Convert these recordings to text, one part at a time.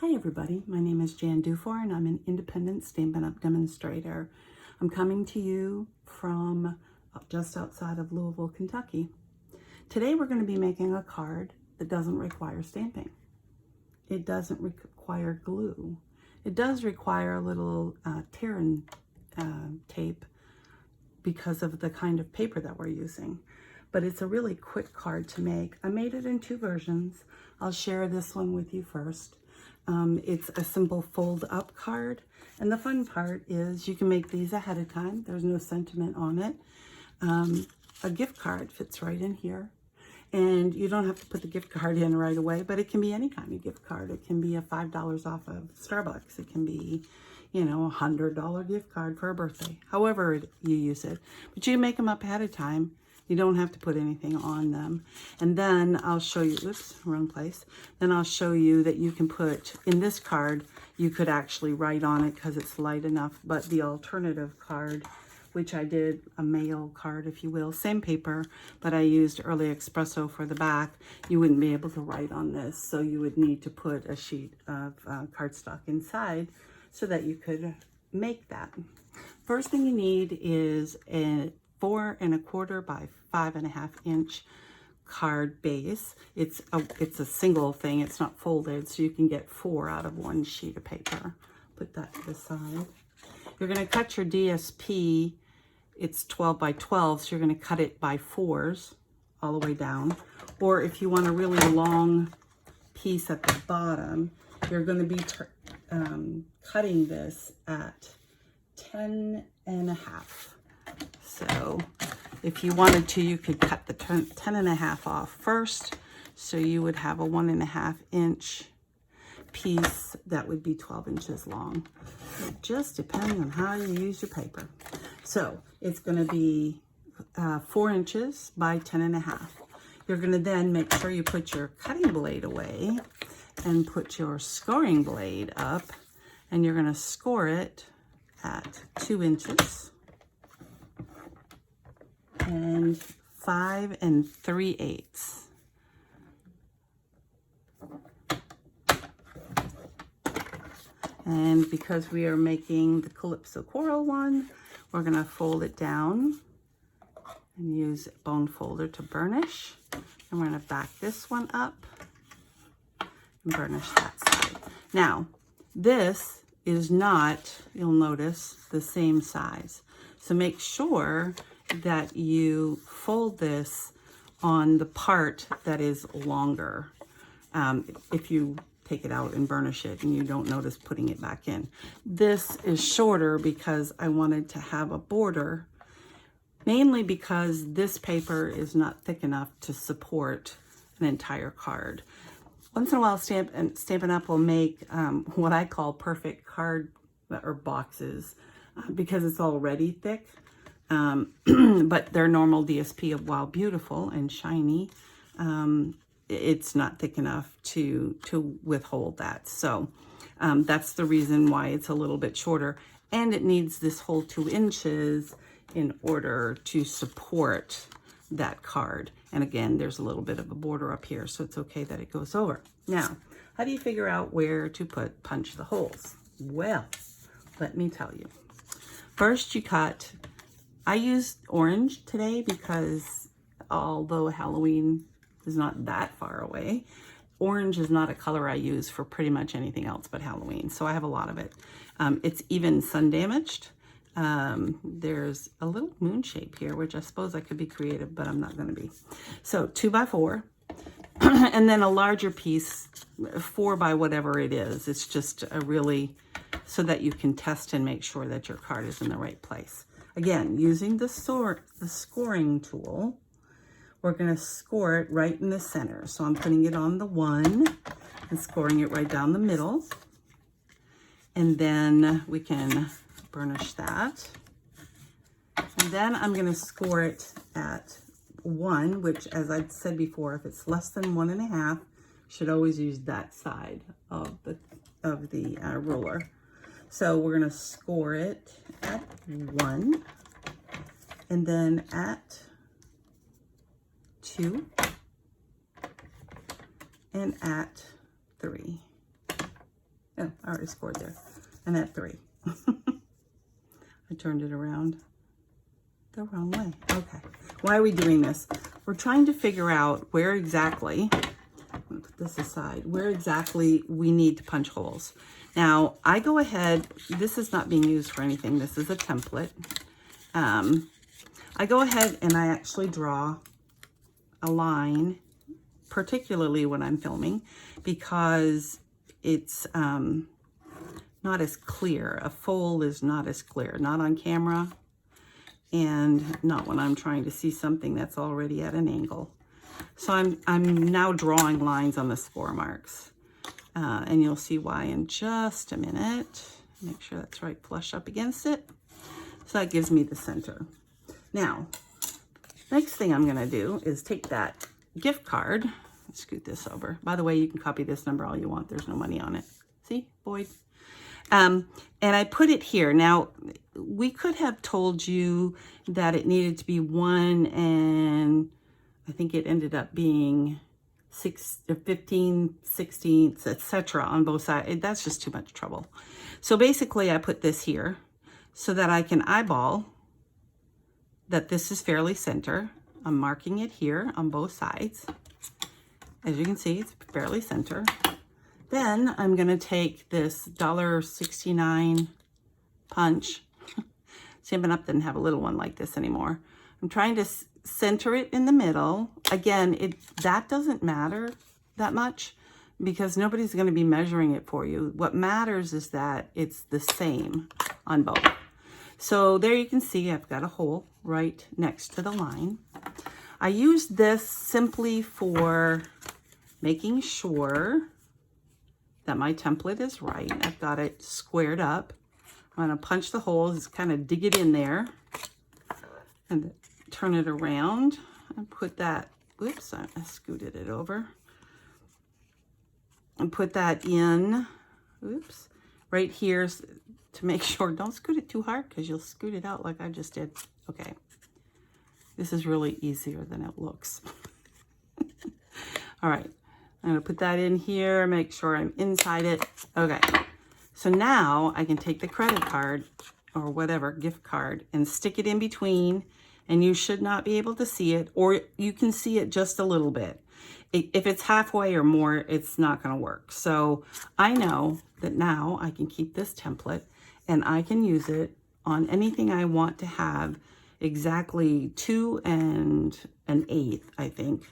Hi everybody, my name is Jan Dufour and I'm an independent Stampin' Up! Demonstrator. I'm coming to you from just outside of Louisville, Kentucky. Today we're going to be making a card that doesn't require stamping. It doesn't require glue. It does require a little tear and tape because of the kind of paper that we're using. But it's a really quick card to make. I made it in two versions. I'll share this one with you first. It's a simple fold up card, and the fun part is you can make these ahead of time. There's no sentiment on it. A gift card fits right in here, and you don't have to put the gift card in right away, but it can be any kind of gift card. It can be a $5 off of Starbucks. It can be, you know, a $100 gift card for a birthday, however you use it. But you can make them up ahead of time. You don't have to put anything on them. And then I'll show you, oops, wrong place. Then I'll show you that you can put, in this card, you could actually write on it because it's light enough, but the alternative card, which I did a mail card, if you will, same paper, but I used Early Espresso for the back. You wouldn't be able to write on this, so you would need to put a sheet of cardstock inside so that you could make that. First thing you need is a 4 1/4 by 5 1/2 inch card base. It's a single thing. It's not folded, so you can get 4 out of one sheet of paper. Put that to the side. You're going to cut your DSP. It's 12 by 12, so you're going to cut it by 4s all the way down. Or if you want a really long piece at the bottom, you're going to be cutting this at 10 1/2. So if you wanted to, you could cut the 10 1/2 off first. So you would have a 1 1/2 inch piece that would be 12 inches long. It just depends on how you use your paper. So it's going to be 4 inches by 10 1/2. You're going to then make sure you put your cutting blade away and put your scoring blade up, and you're going to score it at 2 inches. And 5 3/8. And because we are making the Calypso Coral one, we're going to fold it down and use bone folder to burnish. And we're going to back this one up and burnish that side. Now, this is not, you'll notice, the same size. So make sure that you fold this on the part that is longer. If you take it out and burnish it and you don't notice putting it back in. This is shorter because I wanted to have a border, mainly because this paper is not thick enough to support an entire card. Once in a while, Stampin' Up! Will make what I call perfect card or boxes because it's already thick. But their normal DSP, while beautiful and shiny, it's not thick enough to withhold that. So that's the reason why it's a little bit shorter, and it needs this whole 2 inches in order to support that card. And again, there's a little bit of a border up here, so it's okay that it goes over. Now, how do you figure out where to punch the holes? Well, let me tell you. First, you cut. I used orange today because although Halloween is not that far away, orange is not a color I use for pretty much anything else but Halloween. So I have a lot of it. It's even sun damaged. There's a little moon shape here, which I suppose I could be creative, but I'm not going to be. So 2 by 4, and then a larger piece, 4 by whatever it is. It's just a really, so that you can test and make sure that your card is in the right place. Again, using the scoring tool, we're going to score it right in the center. So I'm putting it on the 1 and scoring it right down the middle. And then we can burnish that. And then I'm going to score it at 1, which, as I said before, if it's less than 1 1/2, you should always use that side of the ruler. So we're going to score it at 1, and then at 2, and at 3. Oh, I already scored there. I'm at 3. I turned it around the wrong way. Okay. Why are we doing this? We're trying to figure out where exactly, I'm going to put this aside, where exactly we need to punch holes. Now, I go ahead, this is not being used for anything. This is a template. I go ahead and I actually draw a line, particularly when I'm filming, because it's not as clear. A fold is not as clear, not on camera, and not when I'm trying to see something that's already at an angle. So I'm now drawing lines on the score marks, and you'll see why in just a minute. Make sure that's right flush up against it. So that gives me the center. Now, next thing I'm gonna do is take that gift card, scoot this over. By the way, you can copy this number all you want. There's no money on it. See, Boyd? And I put it here. Now, we could have told you that it needed to be 1 and I think it ended up being 15 16ths, etc. on both sides. That's just too much trouble. So basically, I put this here so that I can eyeball that this is fairly center. I'm marking it here on both sides. As you can see, it's fairly center. Then I'm going to take this $1.69 punch. Stampin' Up! Didn't have a little one like this anymore. I'm trying to center it in the middle. Again, that doesn't matter that much because nobody's going to be measuring it for you. What matters is that it's the same on both. So there you can see I've got a hole right next to the line. I use this simply for making sure that my template is right. I've got it squared up. I'm going to punch the holes, kind of dig it in there, and turn it around and put that, whoops, I scooted it over, and put that in, oops, right here to make sure, don't scoot it too hard because you'll scoot it out like I just did. Okay, this is really easier than it looks. All right, I'm going to put that in here, make sure I'm inside it. Okay, so now I can take the credit card or whatever, gift card, and stick it in between, and you should not be able to see it, or you can see it just a little bit. If it's halfway or more, it's not going to work. So I know that now I can keep this template and I can use it on anything I want to have exactly 2 1/8, I think,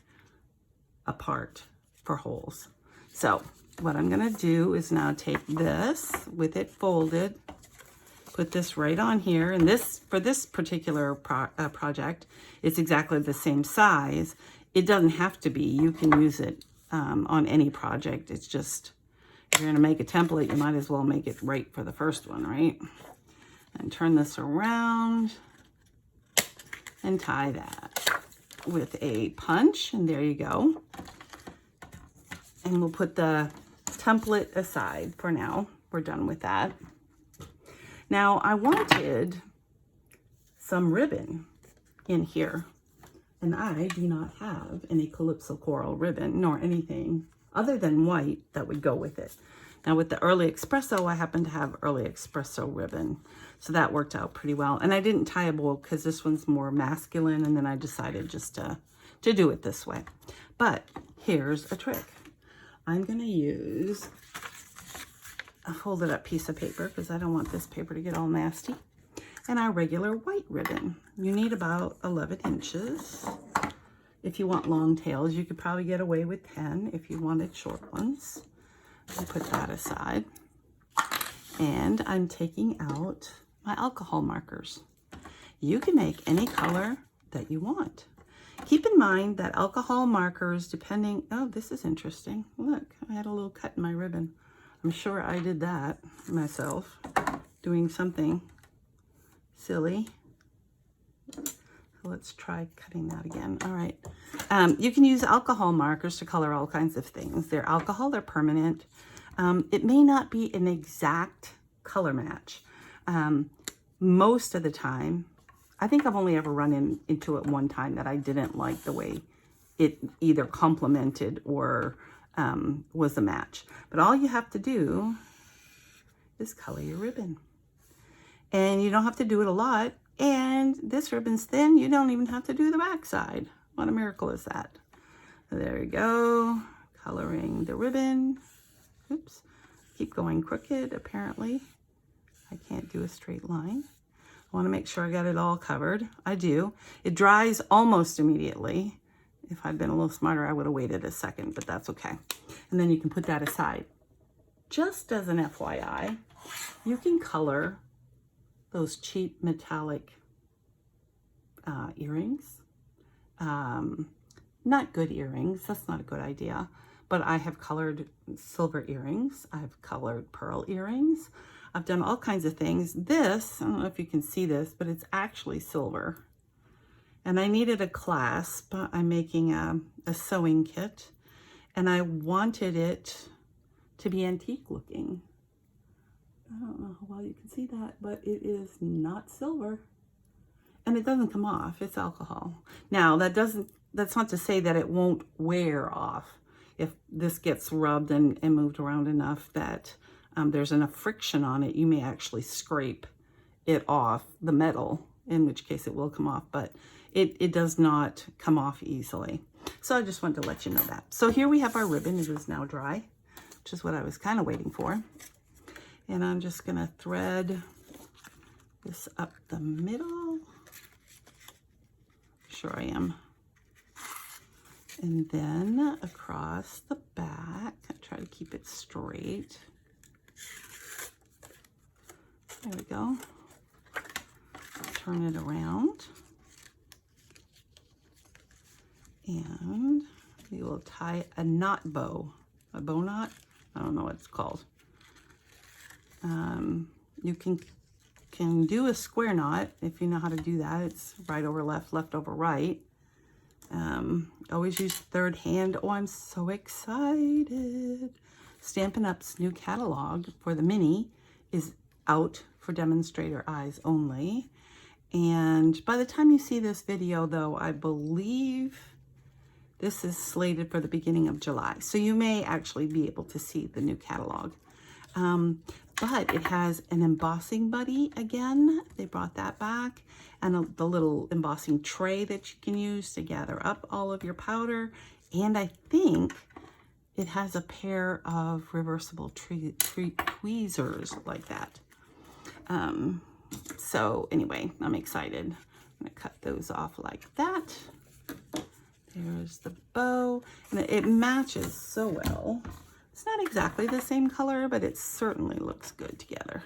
apart for holes. So what I'm going to do is now take this with it folded, put this right on here, and this, for this particular project, it's exactly the same size. It doesn't have to be. You can use it on any project. It's just, if you're going to make a template, you might as well make it right for the first one, right? And turn this around and tie that with a punch, and there you go. And we'll put the template aside for now. We're done with that. Now, I wanted some ribbon in here, and I do not have any Calypso Coral ribbon, nor anything other than white that would go with it. Now, with the Early Espresso, I happen to have Early Espresso ribbon, so that worked out pretty well. And I didn't tie a bow because this one's more masculine, and then I decided just to do it this way. But here's a trick. I'm going to use a folded up piece of paper because I don't want this paper to get all nasty, and our regular white ribbon. You need about 11 inches. If you want long tails, you could probably get away with 10 if you wanted short ones. I'll put that aside. And I'm taking out my alcohol markers. You can make any color that you want. Keep in mind that alcohol markers, depending, oh, this is interesting. Look, I had a little cut in my ribbon. I'm sure I did that myself, doing something silly. So let's try cutting that again. All right. You can use alcohol markers to color all kinds of things. They're alcohol, they're permanent. It may not be an exact color match. Most of the time, I think I've only ever run into it one time that I didn't like the way it either complemented or was a match. But all you have to do is color your ribbon. And you don't have to do it a lot. And this ribbon's thin. You don't even have to do the back side. What a miracle is that? There we go. Coloring the ribbon. Oops. Keep going crooked, apparently. I can't do a straight line. I want to make sure I got it all covered. I do. It dries almost immediately. If I'd been a little smarter, I would have waited a second, but that's okay. And then you can put that aside. Just as an FYI, you can color those cheap metallic earrings. Not good earrings, that's not a good idea, but I have colored silver earrings. I've colored pearl earrings. I've done all kinds of things. This, I don't know if you can see this, but it's actually silver. And I needed a clasp. I'm making a sewing kit, and I wanted it to be antique looking. I don't know how well you can see that, but it is not silver. And it doesn't come off, it's alcohol. Now, that's not to say that it won't wear off. If this gets rubbed and moved around enough that there's enough friction on it, you may actually scrape it off, the metal, in which case it will come off, but it does not come off easily. So I just wanted to let you know that. So here we have our ribbon. It is now dry, which is what I was kind of waiting for. And I'm just gonna thread this up the middle. Sure I am. And then across the back, I try to keep it straight. There we go. Turn it around. And we will tie a knot bow. A bow knot? I don't know what it's called. You can do a square knot if you know how to do that. It's right over left, left over right. Always use third hand. Oh, I'm so excited. Stampin' Up's new catalog for the mini is out for demonstrator eyes only. And by the time you see this video, though, I believe this is slated for the beginning of July. So you may actually be able to see the new catalog. But it has an embossing buddy again. They brought that back. And the little embossing tray that you can use to gather up all of your powder. And I think it has a pair of reversible tweezers like that. So anyway, I'm excited. I'm gonna cut those off like that. There's the bow. And it matches so well. It's not exactly the same color, but it certainly looks good together.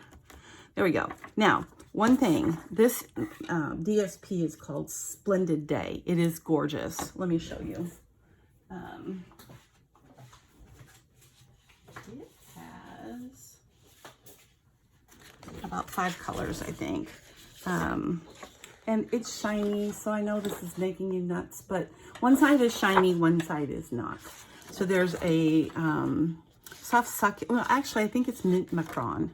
There we go. Now, one thing, this DSP is called Splendid Day. It is gorgeous. Let me show you. It has about 5 colors, I think. And it's shiny, so I know this is making you nuts, but one side is shiny, one side is not. So there's a soft succulent, well, actually, I think it's mint macron.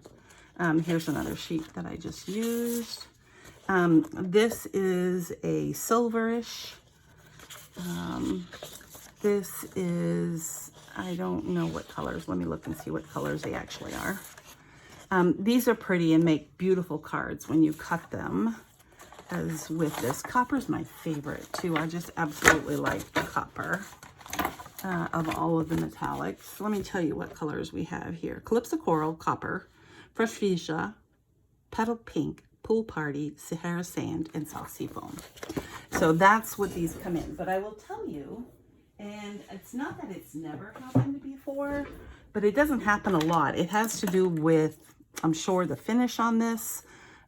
Here's another sheet that I just used. This is a silverish. This is, I don't know what colors. Let me look and see what colors they actually are. These are pretty and make beautiful cards when you cut them. As with this, copper's my favorite too. I just absolutely like the copper of all of the metallics. Let me tell you what colors we have here. Calypso Coral, copper, Fresh Fuchsia, Petal Pink, Pool Party, Sahara Sand, and Soft Sea Foam. So that's what these come in. But I will tell you, and it's not that it's never happened before, but it doesn't happen a lot. It has to do with, I'm sure, the finish on this.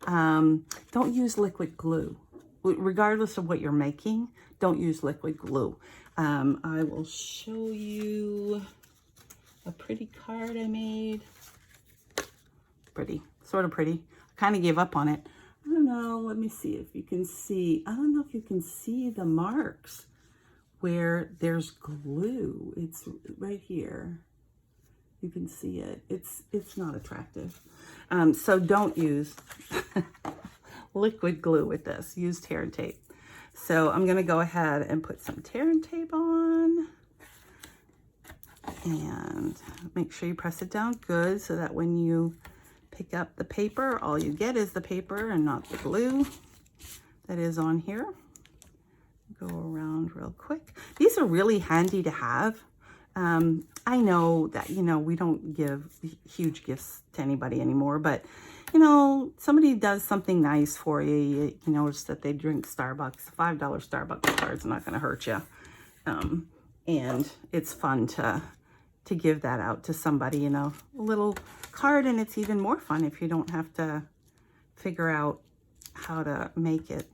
Don't use liquid glue. Regardless of what you're making, don't use liquid glue. I will show you a pretty card I made. Pretty, sort of pretty. I kind of gave up on it. I don't know, let me see if you can see. I don't know if you can see the marks where there's glue. It's right here. You can see it. It's not attractive. So don't use liquid glue with this. Use tear and tape. So I'm going to go ahead and put some tear and tape on. And make sure you press it down good so that when you pick up the paper. All you get is the paper and not the glue that is on here. Go around real quick. These are really handy to have. I know that, you know, we don't give huge gifts to anybody anymore, but, you know, somebody does something nice for you. You notice that they drink Starbucks. A $5 Starbucks card's not going to hurt you. And it's fun to give that out to somebody, you know, a little card, and it's even more fun if you don't have to figure out how to make it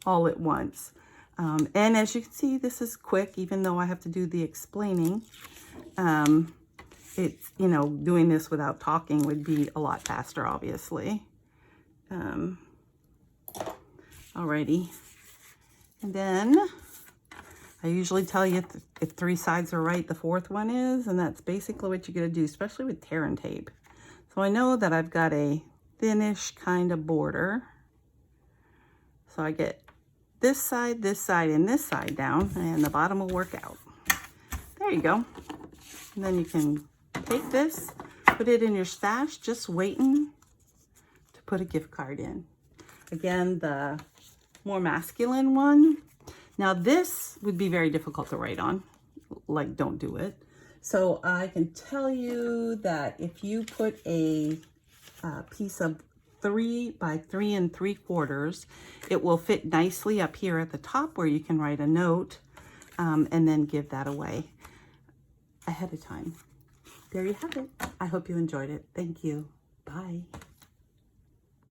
all at once. And as you can see, this is quick, even though I have to do the explaining. It's, you know, doing this without talking would be a lot faster, obviously. Alrighty. And then I usually tell you if 3 sides are right, the 4th one is, and that's basically what you're going to do, especially with tear and tape. So I know that I've got a thinnish kind of border. So I get this side, and this side down, and the bottom will work out. There you go. And then you can take this, put it in your stash, just waiting to put a gift card in. Again, the more masculine one. Now this would be very difficult to write on, like don't do it. So I can tell you that if you put a piece of 3 by 3 3/4, it will fit nicely up here at the top where you can write a note and then give that away ahead of time. There you have it. I hope you enjoyed it. Thank you. Bye.